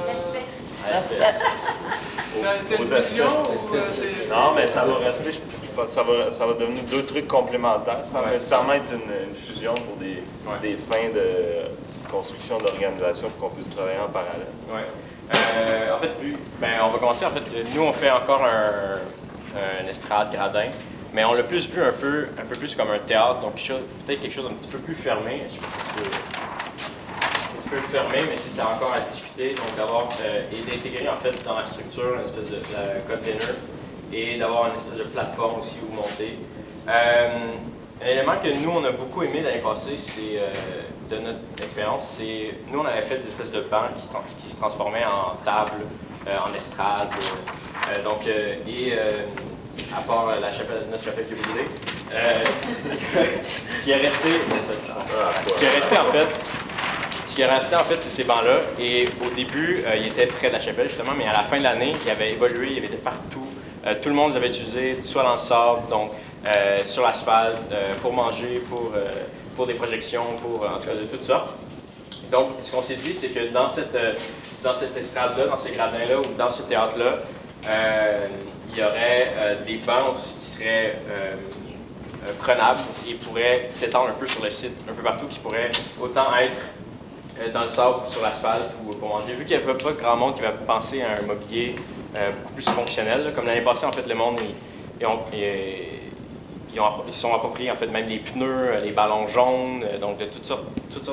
l'espèce. L'espèce. C'est une fusion ou c'est... Non, mais ça va rester, je pense que ça va devenir deux trucs complémentaires, sans nécessairement être une fusion pour des fins de construction d'organisation pour qu'on puisse travailler en parallèle. Ouais. En fait, on va commencer. En fait, nous, on fait encore un estrade gradin, mais on l'a plus vu un peu plus comme un théâtre, donc peut-être quelque chose un petit peu plus fermé. Je sais pas si un petit peu fermé, mais si c'est encore à discuter, donc d'avoir et d'intégrer en fait dans la structure une espèce de container et d'avoir une espèce de plateforme aussi où monter. Un élément que nous, on a beaucoup aimé l'année passée, c'est de notre expérience, c'est nous, on avait fait des espèces de bancs qui se transformaient en table, en estrade, à part notre chapelle qui est brûlée. Ce qui est resté en fait, c'est ces bancs-là. Et au début, ils étaient près de la chapelle justement, mais à la fin de l'année, ils avaient évolué, ils étaient partout. Tout le monde les avait utilisés, soit dans le sable, donc sur l'asphalte, pour manger, pour des projections, en tout cas de toutes sortes. Donc, ce qu'on s'est dit, c'est que dans cette estrade-là, dans ces gradins-là ou dans ce théâtre-là, il y aurait des bancs qui seraient prenables et pourraient s'étendre un peu sur le site, un peu partout, qui pourraient autant être dans le sable, sur l'asphalte ou pour manger. Vu qu'il n'y avait pas grand monde qui va penser à un mobilier beaucoup plus fonctionnel, là. Comme l'année passée, en fait, le monde, ils sont appropriés en fait même les pneus, les ballons jaunes, donc de toutes sortes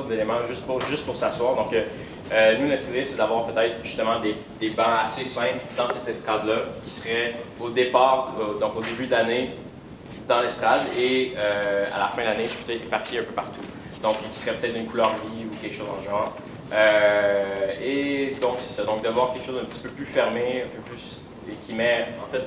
d'éléments juste pour s'asseoir. Donc nous, notre idée, c'est d'avoir peut-être justement des bancs assez simples dans cette estrade-là, qui seraient au départ, donc au début de l'année, dans l'estrade, et à la fin de l'année, peut-être éparpillés un peu partout. Donc, qui serait peut-être d'une couleur vive ou quelque chose dans le genre. Et donc, c'est ça. Donc, d'avoir quelque chose d'un petit peu plus fermé, un peu plus, et qui met, en fait...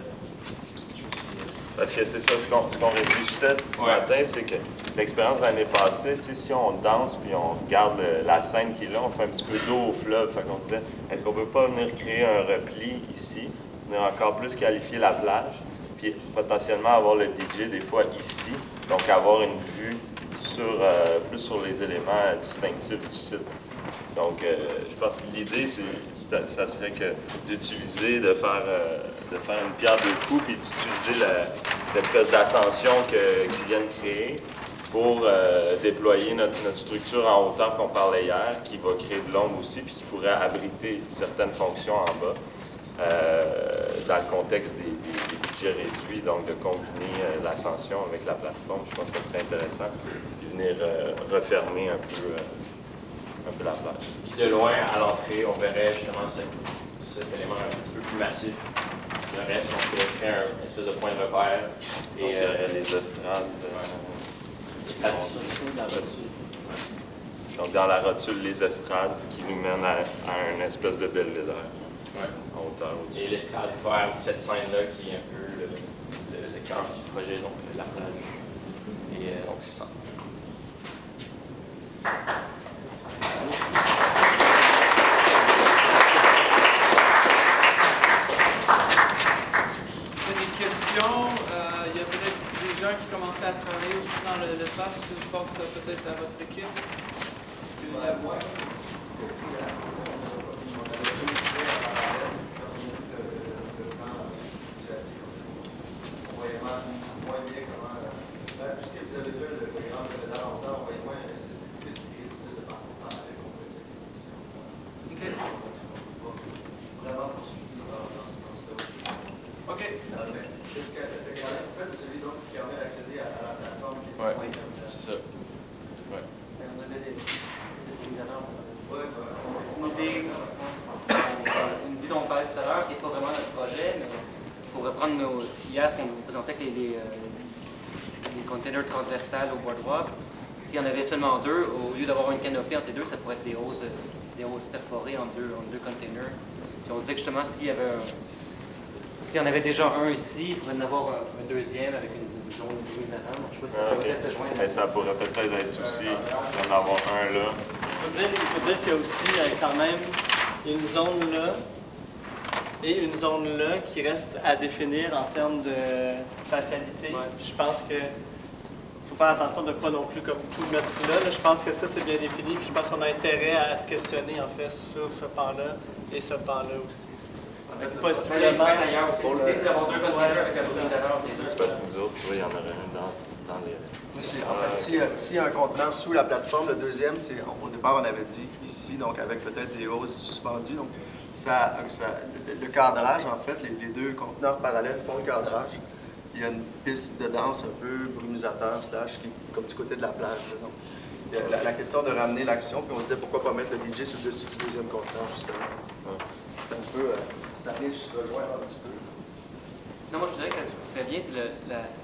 Parce que c'est ça, ce qu'on réfléchissait ce matin, c'est que l'expérience de l'année passée, si on danse puis on regarde la scène qui est là, on fait un petit peu d'eau au fleuve. Fait qu'on se disait, est-ce qu'on peut pas venir créer un repli ici, venir encore plus qualifier la plage, puis potentiellement avoir le DJ des fois ici, donc avoir une vue plus sur les éléments distinctifs du site. Donc, je pense que l'idée, ça serait que d'utiliser, de faire une pierre deux coups, puis d'utiliser l'espèce d'ascension qu'ils viennent créer pour déployer notre structure en hauteur qu'on parlait hier, qui va créer de l'ombre aussi, puis qui pourrait abriter certaines fonctions en bas, dans le contexte des budgets réduits, donc de combiner l'ascension avec la plateforme. Je pense que ça serait intéressant, puis venir refermer un peu la plage. Puis de loin, à l'entrée, on verrait justement cet élément un petit peu plus massif. Le reste, on pourrait faire un espèce de point de repère. Et il y aurait les estrades. Donc dans la rotule, les estrades qui nous mènent à une espèce de belvédère en hauteur aussi. Et l'estrade faire cette scène-là qui est un peu le cœur du projet, donc la plage. Et donc c'est ça. Il y a peut-être des gens qui commençaient à travailler aussi dans l'espace. Je pense peut-être à votre équipe. Puisque vous avez fait le programme de la longtemps, on voyait moins la nécessité de créer une espèce de parcours parallèle qu'on faisait. Vraiment poursuivi dans ce sens-là. OK. Qu'est-ce que le programme vous faites, c'est celui donc qui permet d'accéder à la plateforme qui est moins intermédiaire. C'est ça. Ouais. On a des exemples. Une idée dont on parlait tout à l'heure, qui n'est pas vraiment notre projet, mais pour reprendre hier ce qu'on vous présentait avec les containers transversales au bois droit, s'il y en avait seulement deux, au lieu d'avoir une canopée entre les deux, ça pourrait être des roses perforées en deux containers. Puis on se dit que justement, s'il y en avait déjà un ici, il pourrait en avoir un deuxième avec une zone luminescente. Je ne sais pas si ça pourrait peut-être se joindre. Mais ça pourrait peut-être être aussi d'en avoir un là. Il faut dire qu'il y a aussi quand même une zone là et une zone là qui reste à définir en termes de spatialité. Ouais. Je pense que faut faire attention de ne pas non plus comme tout mettre là. Je pense que ça, c'est bien défini. Puis je pense qu'on a intérêt à se questionner, en fait, sur ce pan-là et ce pan-là aussi. Possiblement. L'idée, c'est d'avoir 2 containers avec un atomisateur. C'est parce que nous autres, tu vois, il y en aurait un dans les... En fait, s'il y a un contenant sous la plateforme, le deuxième, c'est au départ, on avait dit ici, donc avec peut-être des hausses suspendues. Donc, le cadrage, en fait, les deux conteneurs parallèles font le cadrage. Il y a une piste de danse un peu brumisateur, comme du côté de la plage. Là. Donc, il y a la question de ramener l'action, puis on se disait pourquoi pas mettre le DJ sur le dessus du deuxième conteneur, justement. C'est un peu. Ça vient se rejoindre un petit peu. Sinon, moi, je dirais que ce qui serait bien, c'est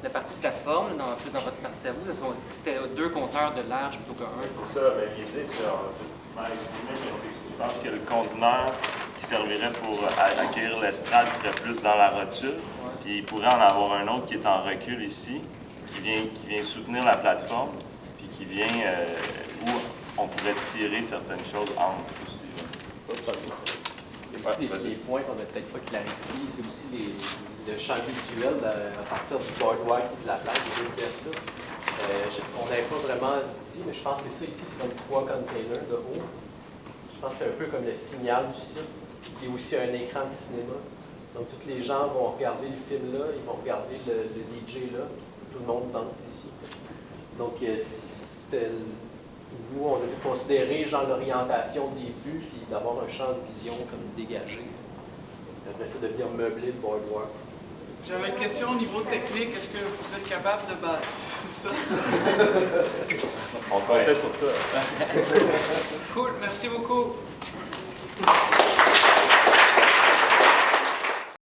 la partie plateforme, dans votre partie à vous. Si c'était 2 compteurs de large plutôt qu'un. C'est ça, mais l'idée, c'est je pense que le conteneur qui servirait pour accueillir l'estrade serait plus dans la rotule. Puis il pourrait en avoir un autre qui est en recul ici, qui vient soutenir la plateforme, puis qui vient où on pourrait tirer certaines choses entre aussi. Il y a aussi des points qu'on n'a peut-être pas clarifiés, c'est aussi le champ visuel à partir du boardwalk et de la plage et vice-versa. On n'avait pas vraiment dit, mais je pense que ça ici, c'est comme 3 containers de haut. Je pense que c'est un peu comme le signal du site, qui est aussi un écran de cinéma. Donc, tous les gens vont regarder le film là, ils vont regarder le DJ là, tout le monde danse ici. Donc, on a dû considérer genre l'orientation des vues, puis d'avoir un champ de vision comme dégagé. Après ça, de venir meubler le boardwalk. J'avais une question au niveau technique. Est-ce que vous êtes capable de bâtir ça? On comptait sur toi. Cool, merci beaucoup.